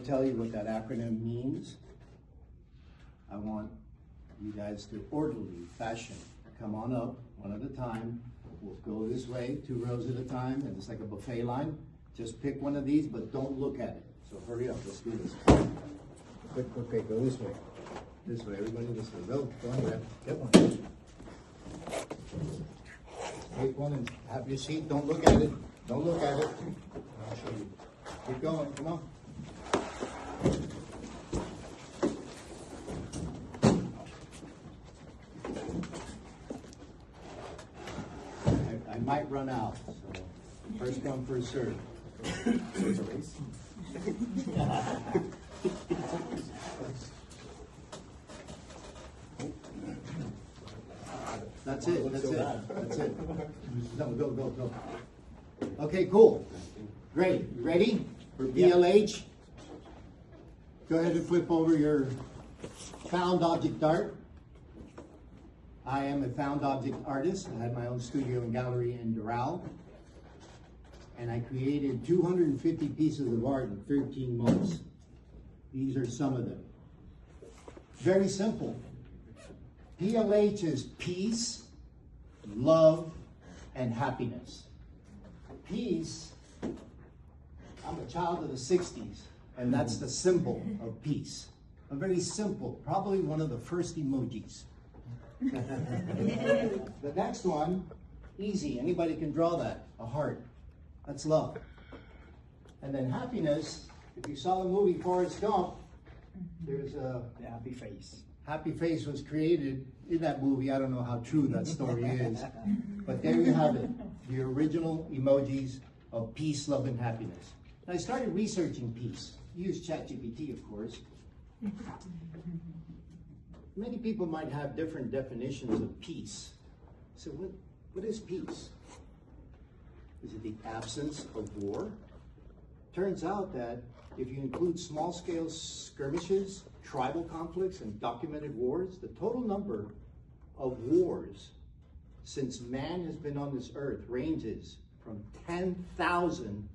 tell you what that acronym means, I want you guys to orderly fashion. Come on up, one at a time. We'll go this way, 2 rows at a time, and it's like a buffet line. Just pick one of these, but don't look at it. So hurry up, let's do this. Quick, okay, go this way. This way, everybody this way. Go ahead, get one. Take one and have your seat. Don't look at it. Don't look at it. I'll show you. Keep going, come on. I might run out, so first come, first serve. It's a race. That's it, that's it, that's it. No, go. Okay, cool. Great, you ready for PLH? Go ahead and flip over your found object art. I am a found object artist. I had my own studio and gallery in Doral. And I created 250 pieces of art in 13 months. These are some of them. Very simple. PLH is peace, love, and happiness. Peace, I'm a child of the 60s, and that's the symbol of peace. A very simple, probably one of the first emojis. The next one, easy, anybody can draw that, a heart. That's love. And then happiness, if you saw the movie Forrest Gump, there's a happy face. Happy face was created in that movie. I don't know how true that story is. But there you have it, the original emojis of peace, love, and happiness. And I started researching peace. Use ChatGPT, of course. Many people might have different definitions of peace. So what is peace? Is it the absence of war? Turns out that if you include small-scale skirmishes, tribal conflicts, and documented wars, the total number of wars since man has been on this earth ranges from 10,000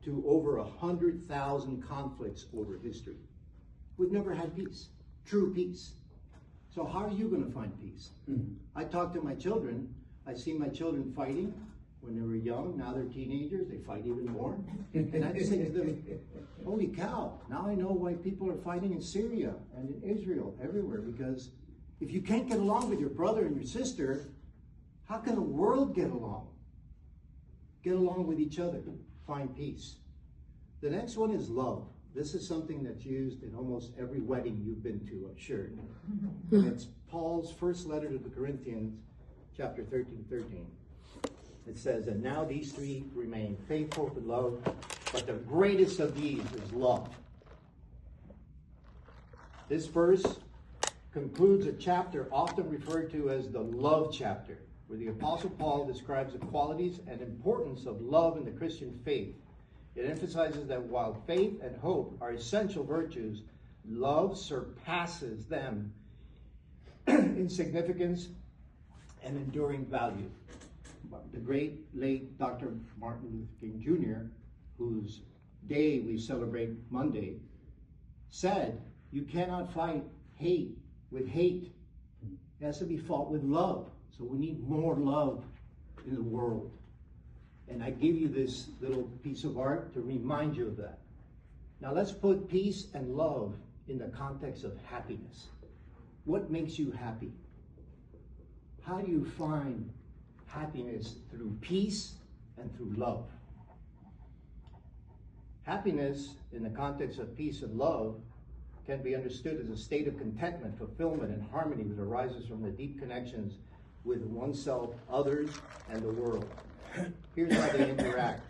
to over 100,000 conflicts over history. We've never had peace, true peace. So how are you going to find peace? I talk to my children. I see my children fighting. When they were young, now they're teenagers, they fight even more. And I just say to them, holy cow, now I know why people are fighting in Syria and in Israel, everywhere, because if you can't get along with your brother and your sister, how can the world get along? Get along with each other, find peace. The next one is love. This is something that's used in almost every wedding you've been to, I'm sure. And it's Paul's first letter to the Corinthians, chapter 13:13. It says, and now these three remain faithful to love, but the greatest of these is love. This verse concludes a chapter often referred to as the love chapter, where the Apostle Paul describes the qualities and importance of love in the Christian faith. It emphasizes that while faith and hope are essential virtues, love surpasses them in significance and enduring value. The great late Dr. Martin Luther King Jr., whose day we celebrate Monday, said, you cannot fight hate with hate. It has to be fought with love. So we need more love in the world. And I give you this little piece of art to remind you of that. Now let's put peace and love in the context of happiness. What makes you happy? How do you find happiness? Through peace and through love. Happiness, in the context of peace and love, can be understood as a state of contentment, fulfillment, and harmony that arises from the deep connections with oneself, others, and the world. Here's how they interact.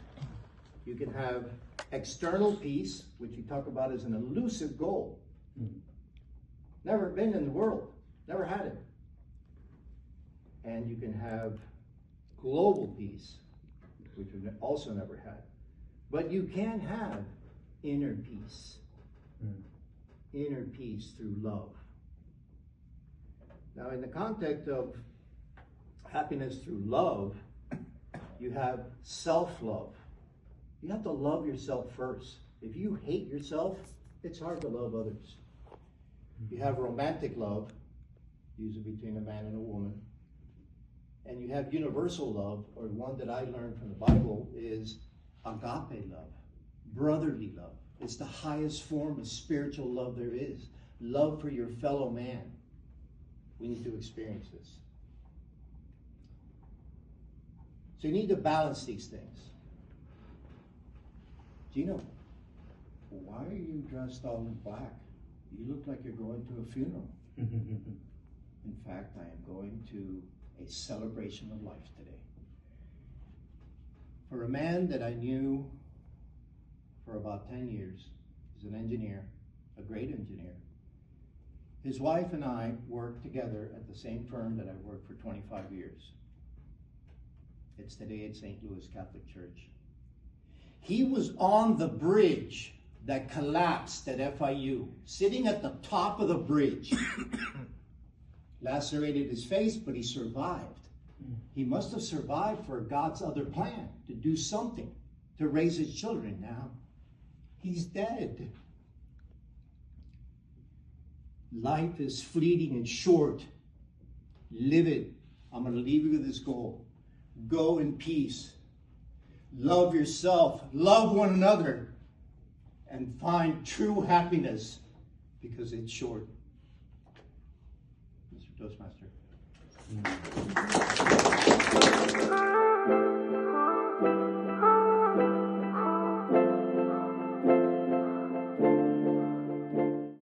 You can have external peace, which you talk about as an elusive goal. Never been in the world, never had it. And you can have global peace, which we've also never had. But you can have inner peace. Inner peace through love. Now, in the context of happiness through love, you have self-love. You have to love yourself first. If you hate yourself, it's hard to love others. You have romantic love, usually between a man and a woman. And you have universal love, or one that I learned from the Bible is agape love, brotherly love. It's the highest form of spiritual love there is. Love for your fellow man. We need to experience this. So you need to balance these things. Gino, why are you dressed all in black? You look like you're going to a funeral. In fact, I am going to a celebration of life today. For a man that I knew for about 10 years, he's an engineer, a great engineer. His wife and I worked together at the same firm that I worked for 25 years. It's today at St. Louis Catholic Church. He was on the bridge that collapsed at FIU, sitting at the top of the bridge. Lacerated his face, but he survived. He must have survived for God's other plan, to do something, to raise his children. Now, he's dead. Life is fleeting and short. Live it. I'm going to leave you with this goal. Go in peace. Love yourself. Love one another. And find true happiness, because it's short. Mr. Toastmaster.